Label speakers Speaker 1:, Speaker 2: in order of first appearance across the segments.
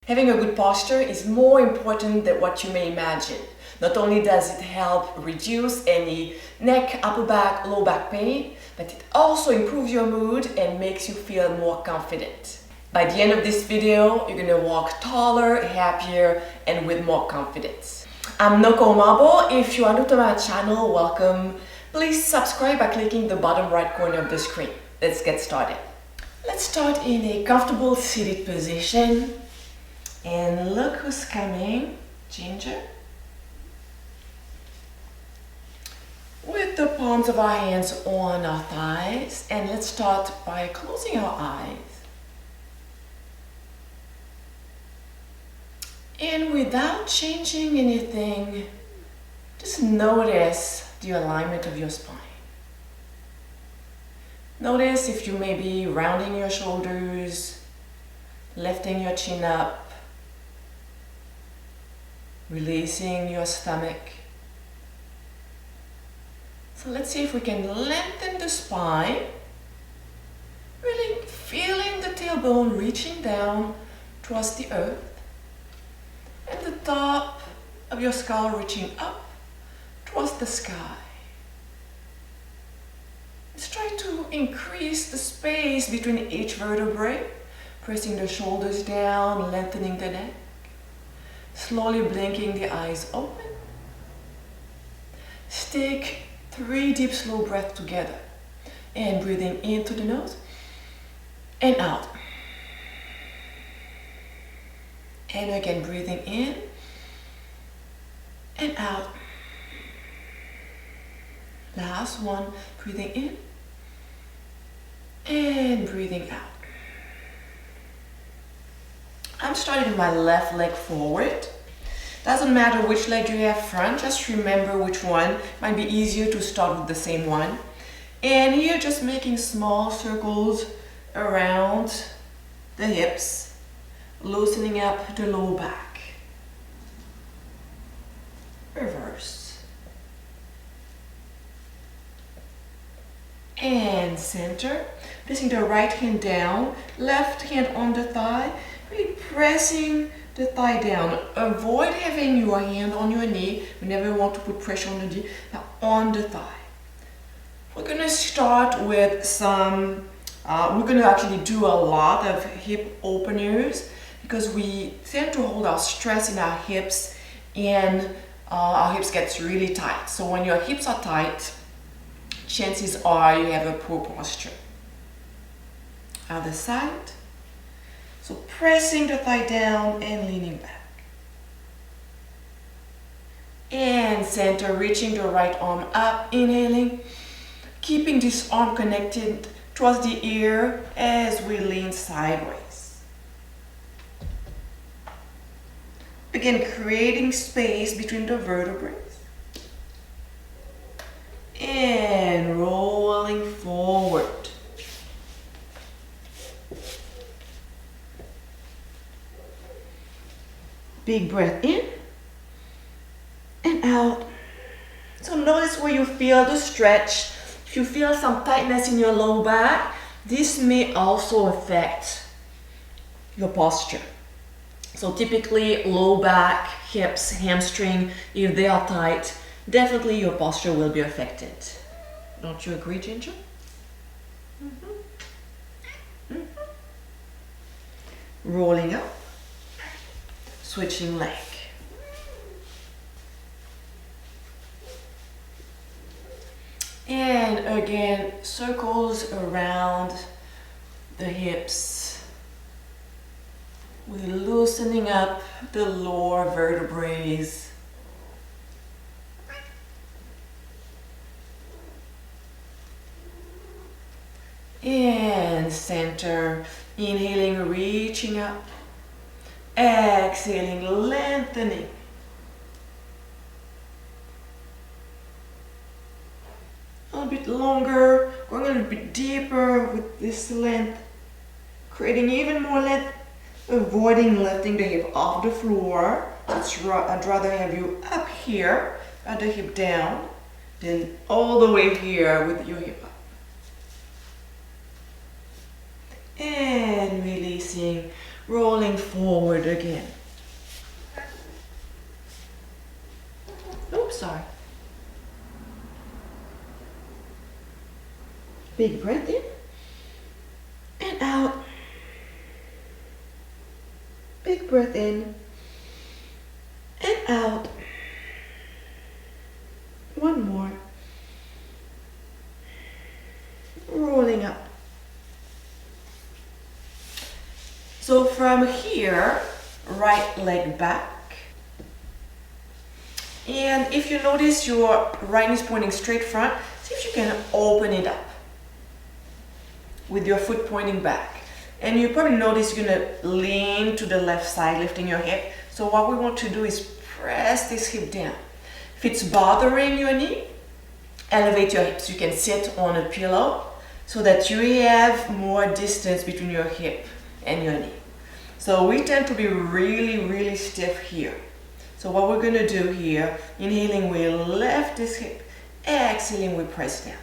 Speaker 1: Having a good posture is more important than what you may imagine. Not only does it help reduce any neck, upper back, low back pain, but it also improves your mood and makes you feel more confident. By the end of this video, you're gonna walk taller, happier, and with more confidence. I'm Noko. If you are new to my channel, welcome. Please subscribe by clicking the bottom right corner of the screen. Let's get started. Let's start in a comfortable seated position. And look who's coming, Ginger. With the palms of our hands on our thighs, and let's start by closing our eyes. And without changing anything, just notice the alignment of your spine. Notice if you may be rounding your shoulders, lifting your chin up, releasing your stomach. So let's see if we can lengthen the spine, really feeling the tailbone reaching down towards the earth, and the top of your skull reaching up towards the sky. Let's try to increase the space between each vertebrae, pressing the shoulders down, lengthening the neck. Slowly blinking the eyes open. Take 3 deep slow breaths together and breathing in through the nose and out. And again breathing in and out. Last one, breathing in and breathing out. I'm starting with my left leg forward. Doesn't matter which leg you have front, just remember which one. Might be easier to start with the same one. And here just making small circles around the hips, loosening up the low back. Reverse. And center. Placing the right hand down, left hand on the thigh. Really pressing the thigh down. Avoid having your hand on your knee. We never want to put pressure on the knee, but on the thigh. We're going to start with some, we're going to actually do a lot of hip openers because we tend to hold our stress in our hips and our hips gets really tight. So when your hips are tight, chances are you have a poor posture. Other side. So pressing the thigh down and leaning back. And center, reaching the right arm up, inhaling. Keeping this arm connected towards the ear as we lean sideways. Again, creating space between the vertebrae. And rolling forward. Big breath in and out. So notice where you feel the stretch. If you feel some tightness in your low back, this may also affect your posture. So typically low back, hips, hamstring, if they are tight, definitely your posture will be affected. Don't you agree, Ginger? Rolling up. Switching leg. And again, circles around the hips. We're loosening up the lower vertebrae. And center, inhaling, reaching up. Exhaling, lengthening. A little bit longer, going a little bit deeper with this length, creating even more length, avoiding lifting the hip off the floor. I'd rather have you up here, at the hip down, than all the way here with your hip up. And releasing, rolling forward again. Oops, sorry. Big breath in and out. Big breath in and out. One more. Rolling up. So from here, right leg back. And if you notice your right knee is pointing straight front, see if you can open it up with your foot pointing back. And you probably notice you're gonna lean to the left side, lifting your hip. So what we want to do is press this hip down. If it's bothering your knee, elevate your hips. You can sit on a pillow so that you have more distance between your hip and your knee. So we tend to be really, really stiff here. So what we're gonna do here, inhaling, we lift this hip, exhaling, we press down.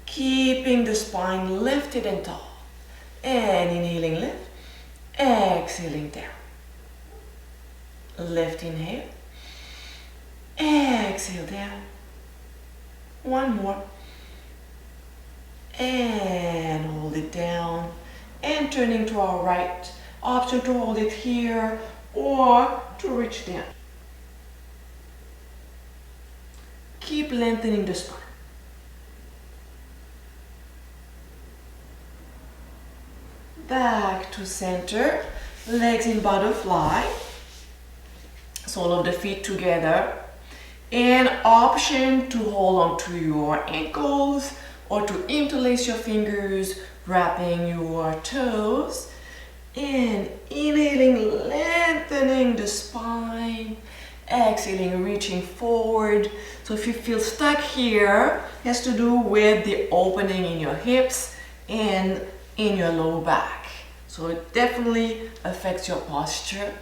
Speaker 1: Keeping the spine lifted and tall. And inhaling, lift, exhaling down. Lift, inhale, exhale down. One more. And hold it down. And turning to our right. Option to hold it here or to reach down. Keep lengthening the spine. Back to center, legs in butterfly, sole of the feet together, and option to hold on to your ankles or to interlace your fingers, wrapping your toes, and inhaling, lengthening the spine, exhaling, reaching forward. So if you feel stuck here, it has to do with the opening in your hips and in your low back. So it definitely affects your posture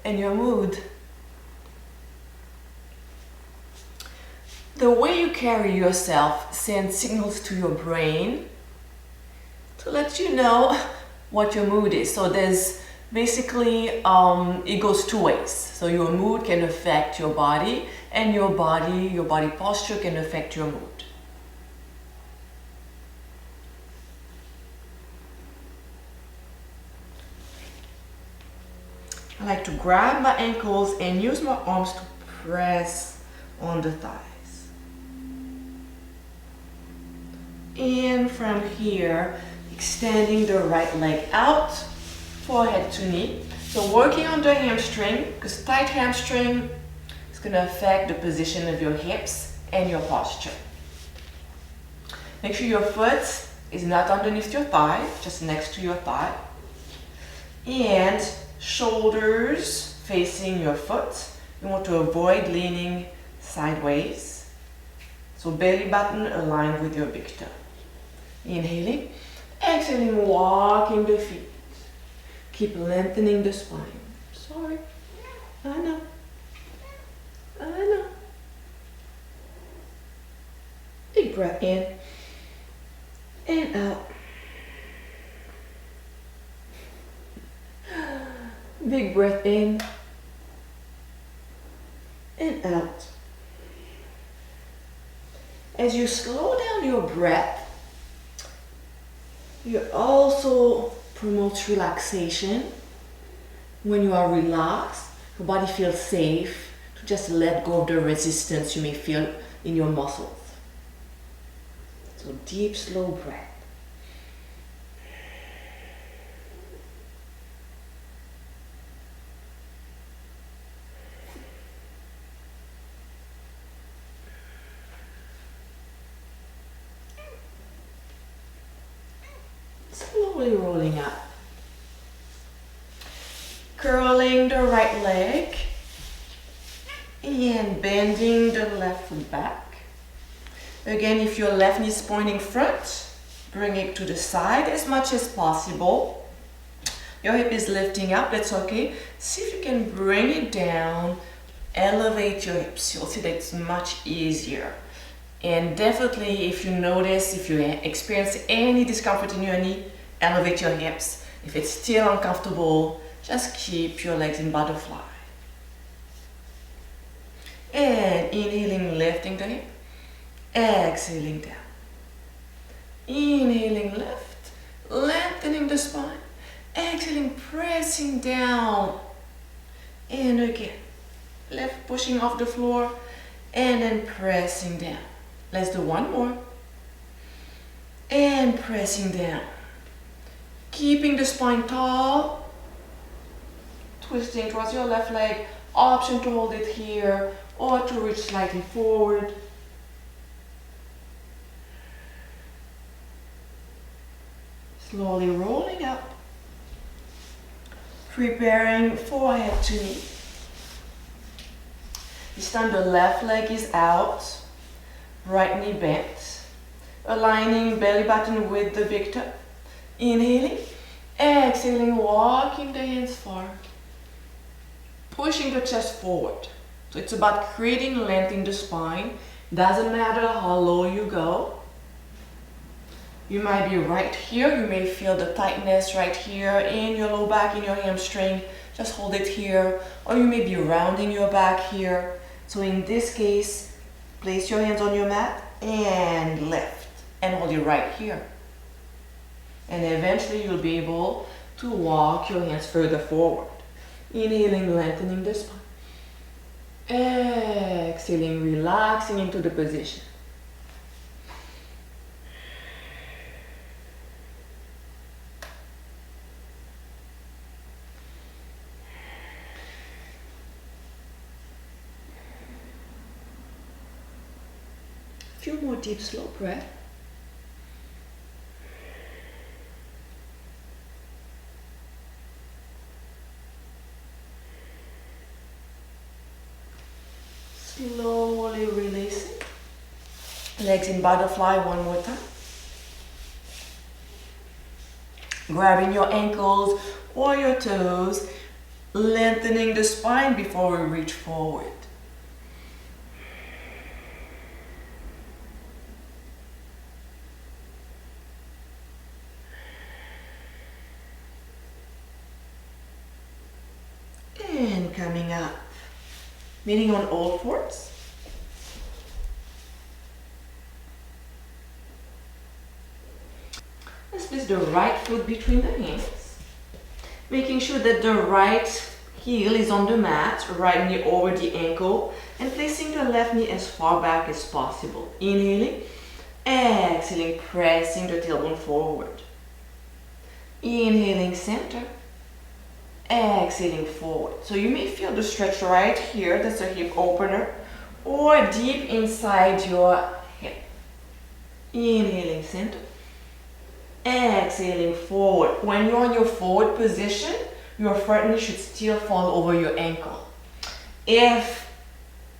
Speaker 1: and your mood. The way you carry yourself sends signals to your brain to let you know what your mood is. So there's basically, it goes two ways. So your mood can affect your body, and your body posture can affect your mood. I like to grab my ankles and use my arms to press on the thighs. And from here, extending the right leg out, forehead to knee. So working on the hamstring, because tight hamstring is going to affect the position of your hips and your posture. Make sure your foot is not underneath your thigh, just next to your thigh. And shoulders facing your foot. You want to avoid leaning sideways. So belly button aligned with your big toe. Inhaling, exhaling, walking the feet. Keep lengthening the spine. Sorry, I know. Big breath in and out. Big breath in and out. As you slow down your breath, you also promote relaxation. When you are relaxed, your body feels safe to just let go of the resistance you may feel in your muscles. So deep, slow breath. Slowly rolling up. Curling the right leg and bending the left foot back. Again, if your left knee is pointing front, bring it to the side as much as possible. Your hip is lifting up, that's okay. See if you can bring it down, elevate your hips. You'll see that it's much easier. And definitely, if you notice, if you experience any discomfort in your knee, elevate your hips If it's still uncomfortable, just keep your legs in butterfly. And inhaling, lifting the hip. Exhaling down. Inhaling, lift, lengthening the spine. Exhaling, pressing down. And again, lift, pushing off the floor, and then pressing down. Let's do one more. And pressing down. Keeping the spine tall. Twisting towards your left leg. Option to hold it here or to reach slightly forward. Slowly rolling up. Preparing forehead to knee. This time the left leg is out. Right knee bent. Aligning belly button with the big toe. Inhaling. Exhaling, walking the hands far. Pushing the chest forward. So it's about creating length in the spine. Doesn't matter how low you go. You might be right here. You may feel the tightness right here in your low back, in your hamstring. Just hold it here. Or you may be rounding your back here. So in this case, place your hands on your mat and lift. And hold it right here. And eventually you'll be able to walk your hands further forward. Inhaling, lengthening the spine. Exhaling, relaxing into the position. A few more deep, slow breaths. Slowly releasing. Legs in butterfly one more time. Grabbing your ankles or your toes. Lengthening the spine before we reach forward. And coming up. Meeting on all fours. Let's place the right foot between the hands. Making sure that the right heel is on the mat, right knee over the ankle, and placing the left knee as far back as possible. Inhaling, exhaling, pressing the tailbone forward. Inhaling, center. Exhaling forward. So you may feel the stretch right here, that's a hip opener, or deep inside your hip. Inhaling, center. Exhaling forward. When you're in your forward position, your front knee should still fall over your ankle. If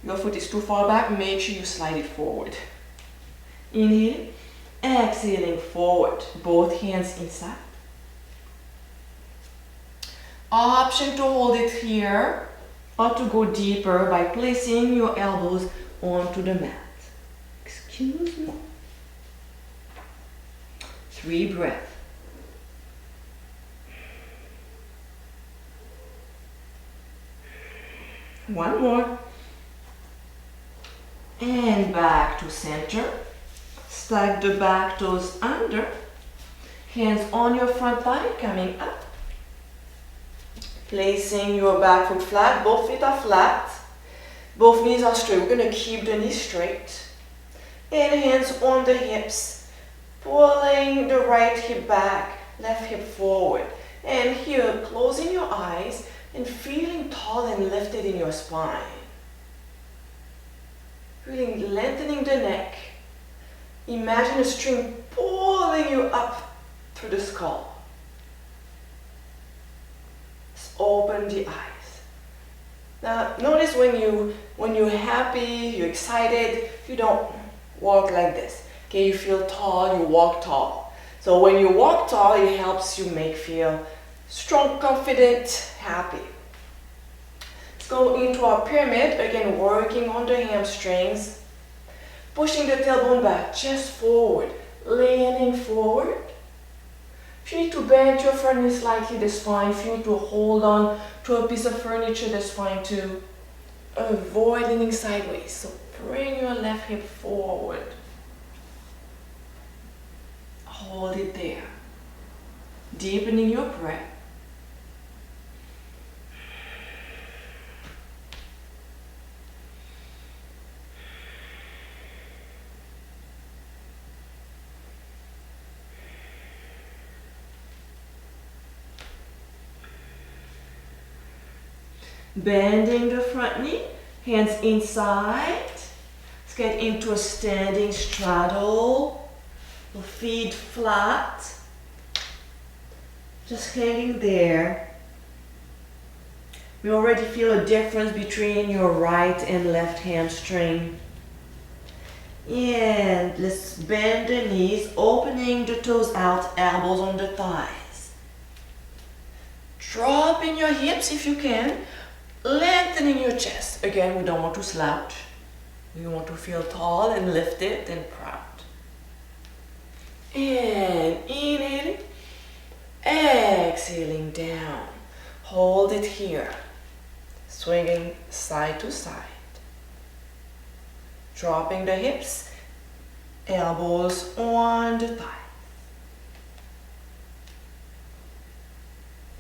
Speaker 1: your foot is too far back, make sure you slide it forward. Inhaling, exhaling forward. Both hands inside. Option to hold it here or to go deeper by placing your elbows onto the mat. Excuse me. 3 breaths. One more. And back to center. Stack the back toes under. Hands on your front thigh, coming up. Placing your back foot flat, both feet are flat, both knees are straight. We're going to keep the knees straight. And hands on the hips, pulling the right hip back, left hip forward. And here, closing your eyes and feeling tall and lifted in your spine. Really lengthening the neck. Imagine a string pulling you up through the skull. Open the eyes. Now notice when you're happy, you're excited, you don't walk like this. Okay, you feel tall, you walk tall. So when you walk tall, it helps you feel strong, confident, happy. Let's go into our pyramid, again working on the hamstrings. Pushing the tailbone back, chest forward, leaning forward. If you need to bend your front knee slightly, that's fine. If you need to hold on to a piece of furniture, that's fine too. Avoid leaning sideways. So bring your left hip forward. Hold it there. Deepening your breath. Bending the front knee, hands inside. Let's get into a standing straddle. Feet flat. Just hanging there. We already feel a difference between your right and left hamstring. And let's bend the knees, opening the toes out, elbows on the thighs. Dropping your hips if you can. Lengthening your chest. Again, we don't want to slouch. We want to feel tall and lifted and proud. And inhaling, exhaling down. Hold it here. Swinging side to side. Dropping the hips, elbows on the thighs.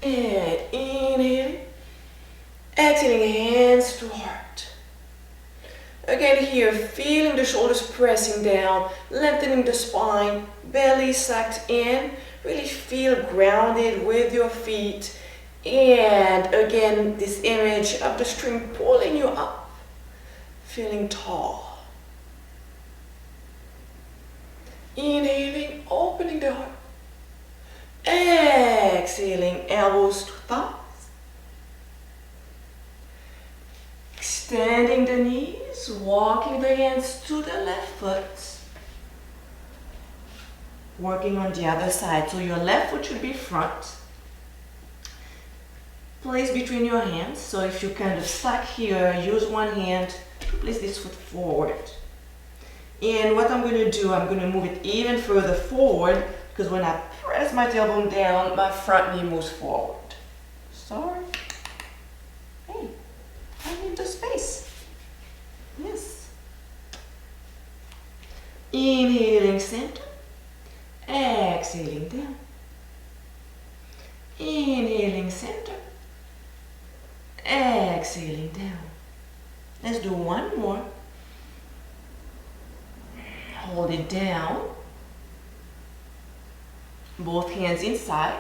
Speaker 1: And inhaling. Exhaling, hands to heart. Again here, feeling the shoulders pressing down, lengthening the spine, belly sucked in. Really feel grounded with your feet. And again, this image of the string pulling you up, feeling tall. Inhaling, opening the heart. Exhaling, elbows to thighs. Extending the knees, walking the hands to the left foot. Working on the other side, so your left foot should be front. Place between your hands, so if you kind of stuck here, use one hand to place this foot forward. And what I'm going to do, I'm going to move it even further forward, because when I press my tailbone down, my front knee moves forward. Sorry. Hey. I need the space. Yes. Inhaling center. Exhaling down. Inhaling center. Exhaling down. Let's do one more. Hold it down. Both hands inside.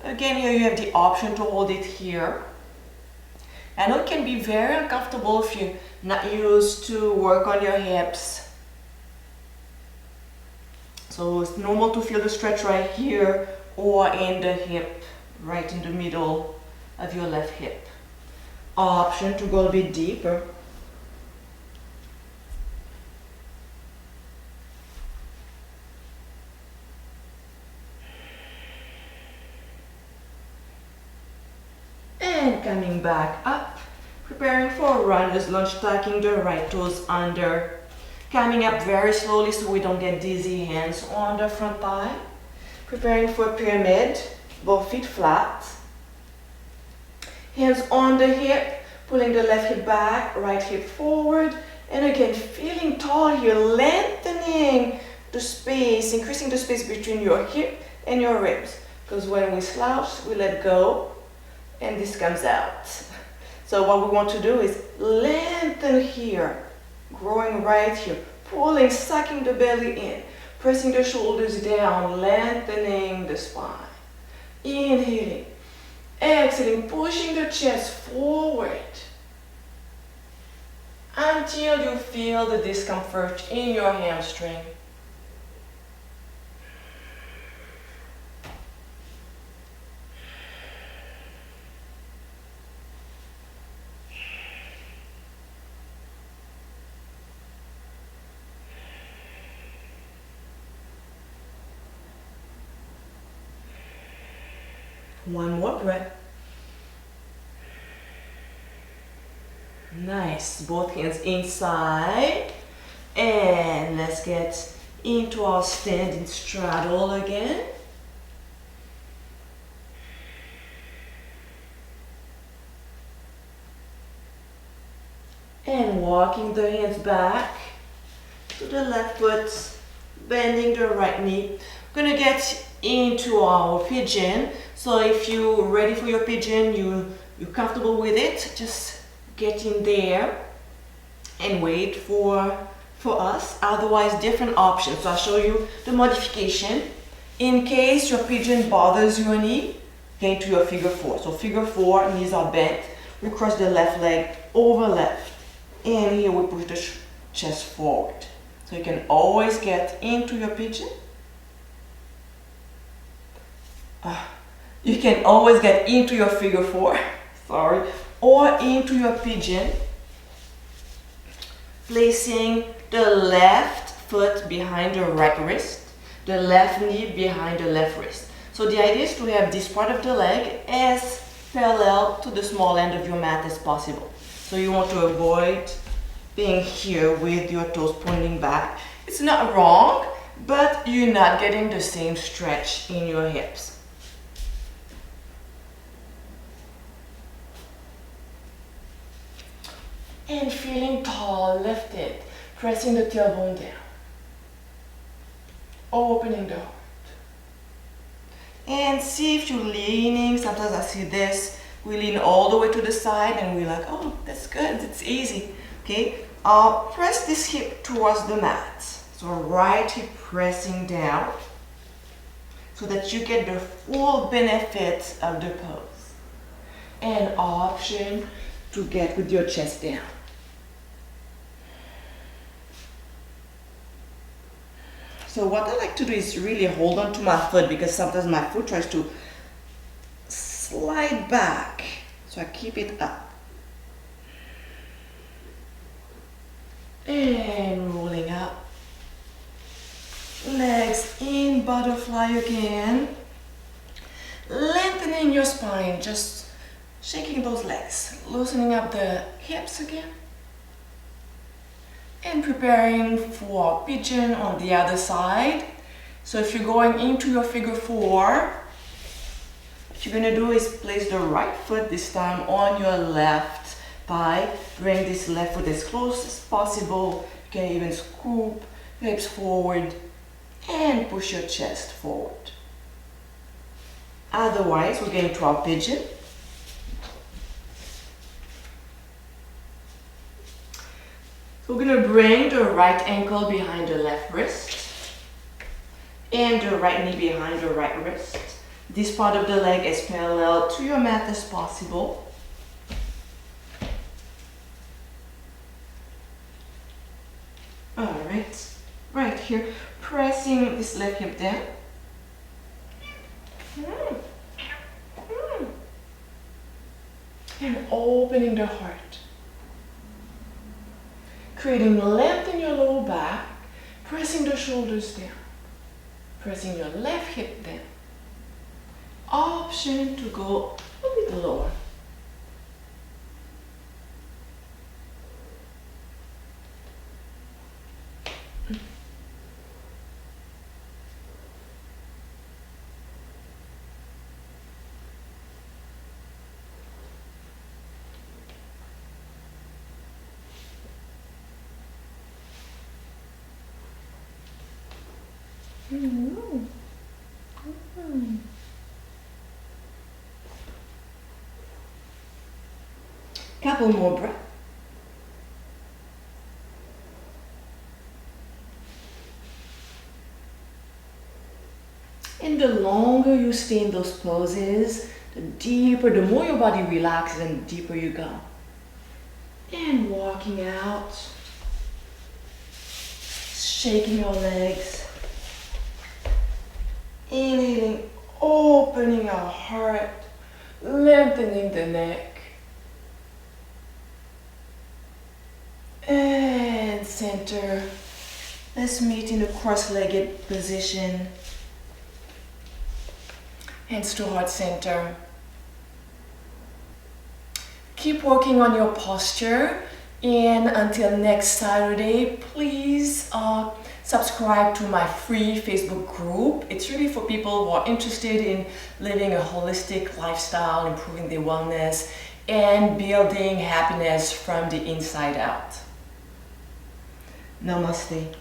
Speaker 1: Again, here you have the option to hold it here. I know it can be very uncomfortable if you're not used to work on your hips. So it's normal to feel the stretch right here or in the hip, right in the middle of your left hip. Option to go a bit deeper. And coming back up, preparing for a runner's lunge, tucking the right toes under. Coming up very slowly so we don't get dizzy, hands on the front thigh. Preparing for a pyramid, both feet flat. Hands on the hip, pulling the left hip back, right hip forward. And again, feeling tall here, lengthening the space, increasing the space between your hip and your ribs. Because when we slouch, we let go. And this comes out. So what we want to do is lengthen here, growing right here, pulling, sucking the belly in, pressing the shoulders down, lengthening the spine. Inhaling, exhaling, pushing the chest forward until you feel the discomfort in your hamstring. One more breath. Nice. Both hands inside. And let's get into our standing straddle again. And walking the hands back to the left foot, bending the right knee. We're gonna get into our pigeon. So if you're ready for your pigeon, you're comfortable with it, just get in there and wait for us. Otherwise, different options. So I'll show you the modification. In case your pigeon bothers your knee, get into your figure four. So figure four, knees are bent. We cross the left leg over left. And here we push the chest forward. So you can always get into your pigeon. You can always get into your figure four, sorry, or into your pigeon, placing the left foot behind the right wrist, the left knee behind the left wrist. So the idea is to have this part of the leg as parallel to the small end of your mat as possible. So you want to avoid being here with your toes pointing back. It's not wrong, but you're not getting the same stretch in your hips. And feeling tall, lifted, pressing the tailbone down. Opening the heart. And see if you're leaning. Sometimes I see this. We lean all the way to the side and we're like, oh, that's good, it's easy. Okay, press this hip towards the mat. So right hip pressing down so that you get the full benefit of the pose. And option to get with your chest down. So what I like to do is really hold on to my foot because sometimes my foot tries to slide back. So I keep it up. And rolling up. Legs in butterfly again. Lengthening your spine, just shaking those legs. Loosening up the hips again. And preparing for pigeon on the other side. So if you're going into your figure four, what you're gonna do is place the right foot this time on your left thigh. Bring this left foot as close as possible. You can even scoop hips forward and push your chest forward. Otherwise, we're going to our pigeon. So we're going to bring the right ankle behind the left wrist and the right knee behind the right wrist. This part of the leg is parallel to your mat as possible. Alright, right here, pressing this left hip down. And opening the heart. Creating length in your lower back, pressing the shoulders down. Pressing your left hip down. Option to go a bit lower. Couple more breaths. And the longer you stay in those poses, the deeper, the more your body relaxes and the deeper you go. And walking out, shaking your legs, inhaling, opening our heart, lengthening the neck. And center. Let's meet in a cross-legged position. Hands to heart center. Keep working on your posture, and until next Saturday, please subscribe to my free Facebook group. It's really for people who are interested in living a holistic lifestyle, improving their wellness, and building happiness from the inside out. Namaste.